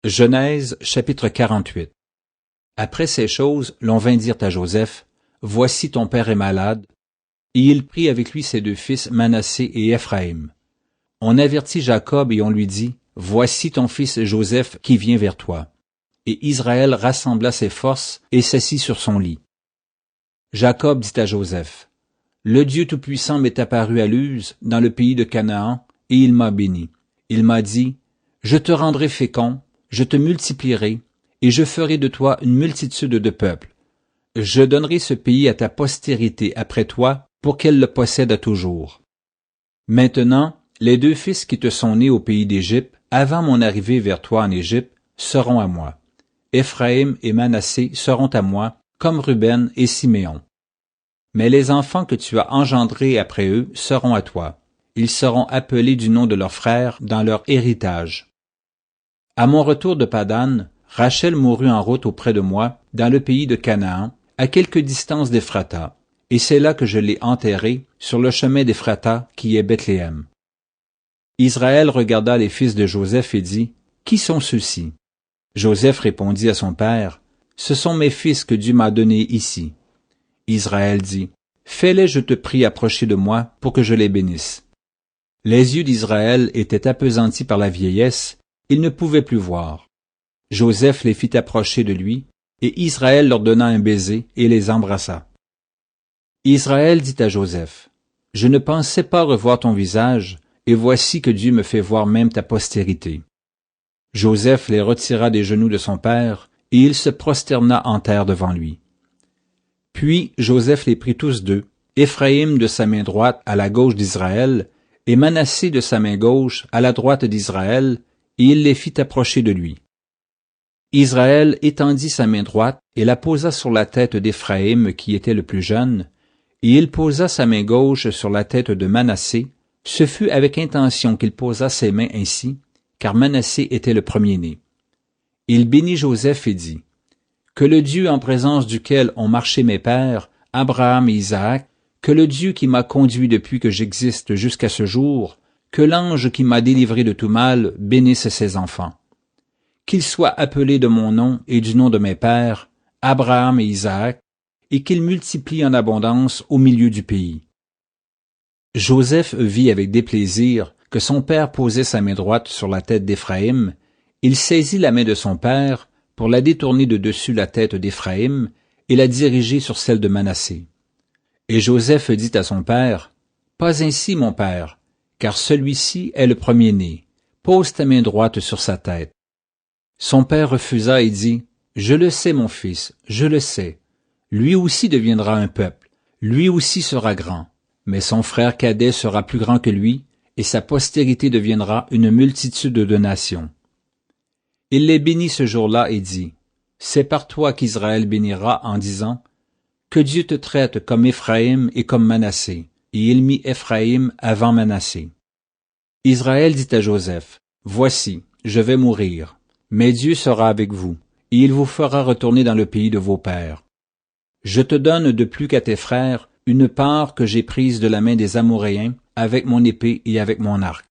Genèse, chapitre 48. Après ces choses, l'on vint dire à Joseph, « Voici ton père est malade. » Et il prit avec lui ses deux fils, Manassé et Ephraïm. On avertit Jacob et on lui dit, « Voici ton fils Joseph qui vient vers toi. » Et Israël rassembla ses forces et s'assit sur son lit. Jacob dit à Joseph, « Le Dieu Tout-Puissant m'est apparu à Luz, dans le pays de Canaan, et il m'a béni. Il m'a dit, « Je te rendrai fécond, je te multiplierai, et je ferai de toi une multitude de peuples. Je donnerai ce pays à ta postérité après toi, pour qu'elle le possède à toujours. Maintenant, les deux fils qui te sont nés au pays d'Égypte, avant mon arrivée vers toi en Égypte, seront à moi. Ephraïm et Manassé seront à moi, comme Ruben et Siméon. Mais les enfants que tu as engendrés après eux seront à toi. Ils seront appelés du nom de leurs frères dans leur héritage. À mon retour de Padan, Rachel mourut en route auprès de moi, dans le pays de Canaan, à quelque distance d'Éphrata, et c'est là que je l'ai enterrée, sur le chemin d'Éphrata, qui est Bethléem. Israël regarda les fils de Joseph et dit, « Qui sont ceux-ci? » Joseph répondit à son père, « Ce sont mes fils que Dieu m'a donnés ici. » Israël dit, « Fais-les, je te prie, approcher de moi, pour que je les bénisse. » Les yeux d'Israël étaient appesantis par la vieillesse, il ne pouvait plus voir. Joseph les fit approcher de lui, et Israël leur donna un baiser et les embrassa. Israël dit à Joseph, « Je ne pensais pas revoir ton visage, et voici que Dieu me fait voir même ta postérité. » Joseph les retira des genoux de son père, et il se prosterna en terre devant lui. Puis Joseph les prit tous deux, Ephraïm de sa main droite à la gauche d'Israël, et Manassé de sa main gauche à la droite d'Israël, et il les fit approcher de lui. Israël étendit sa main droite et la posa sur la tête d'Ephraïm qui était le plus jeune, et il posa sa main gauche sur la tête de Manassé. Ce fut avec intention qu'il posa ses mains ainsi, car Manassé était le premier-né. Il bénit Joseph et dit, « Que le Dieu en présence duquel ont marché mes pères, Abraham et Isaac, que le Dieu qui m'a conduit depuis que j'existe jusqu'à ce jour, que l'ange qui m'a délivré de tout mal bénisse ses enfants. Qu'il soit appelé de mon nom et du nom de mes pères, Abraham et Isaac, et qu'il multiplie en abondance au milieu du pays. » Joseph vit avec déplaisir que son père posait sa main droite sur la tête d'Ephraïm. Il saisit la main de son père pour la détourner de dessus la tête d'Ephraïm et la diriger sur celle de Manassé. Et Joseph dit à son père, « Pas ainsi, mon père, car celui-ci est le premier-né. Pose ta main droite sur sa tête. » Son père refusa et dit, « Je le sais, mon fils, je le sais. Lui aussi deviendra un peuple, lui aussi sera grand, mais son frère cadet sera plus grand que lui, et sa postérité deviendra une multitude de nations. » Il les bénit ce jour-là et dit, « C'est par toi qu'Israël bénira en disant, « Que Dieu te traite comme Ephraïm et comme Manassé. » Et il mit Ephraïm avant Manassé. Israël dit à Joseph, « Voici, je vais mourir, mais Dieu sera avec vous, et il vous fera retourner dans le pays de vos pères. Je te donne de plus qu'à tes frères une part que j'ai prise de la main des Amoréens avec mon épée et avec mon arc.